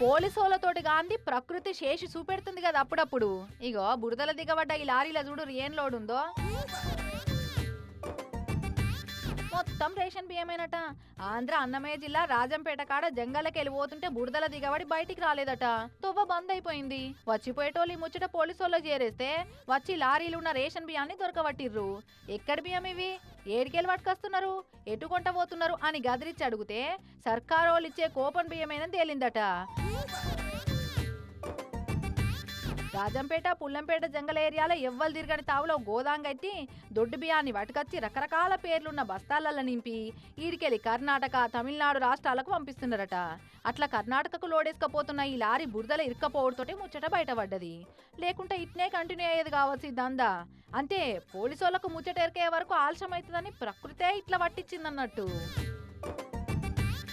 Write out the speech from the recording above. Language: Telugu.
పోలీసోళ్ళతోటి గాంధీ ప్రకృతి శేషి చూపెడుతుంది కదా అప్పుడప్పుడు. ఇగో బురదల దిగబడ్డ ఈ లారీల చూడు ఏం లోడ్ ఉందో. మొత్తం రేషన్ బియ్యమేనట. ఆంధ్ర అన్నమయ్య జిల్లా రాజంపేట కాడ జంగలకి వెళ్ళిపోతుంటే బురదల దిగబడి బయటికి రాలేదట. తువ్వ బంద్ అయిపోయింది. వచ్చిపోయేటోళ్ళు ఈ ముచ్చట పోలీసోళ్ళు చేరేస్తే వచ్చి లారీలున్న రేషన్ బియ్యాన్ని దొరకబట్టిర్రు. ఎక్కడి బియ్యం ఇవి, ఏడికెళ్ళి పట్టుకొస్తున్నారు, ఎటు కొంట పోతున్నారు అని గదిరిచ్చి అడిగితే సర్కారోళ్ళు ఇచ్చే కూపన్ బియ్యమేనని తేలిందట. రాజంపేట పుల్లంపేట జంగల ఏరియాలో ఎవ్వరు తిరగని తావులో గోదాంగట్టి దొడ్డు బియ్యాన్ని పట్టుకొచ్చి రకరకాల పేర్లున్న బస్తాలలో నింపి ఈడికెళ్ళి కర్ణాటక తమిళనాడు రాష్ట్రాలకు పంపిస్తున్నారట. అట్లా కర్ణాటకకు లోడేసుకపోతున్న ఈ లారీ బురదల ఇరుక్కపోవడంతో ముచ్చట బయటపడ్డది. లేకుంటే ఇట్నే కంటిన్యూ అయ్యేది కావచ్చు ఈ దందా. అంతే, పోలీసోళ్లకు ముచ్చట ఎరికే వరకు ఆలస్యం అవుతుందని ప్రకృతే ఇట్లా పట్టించిందన్నట్టు.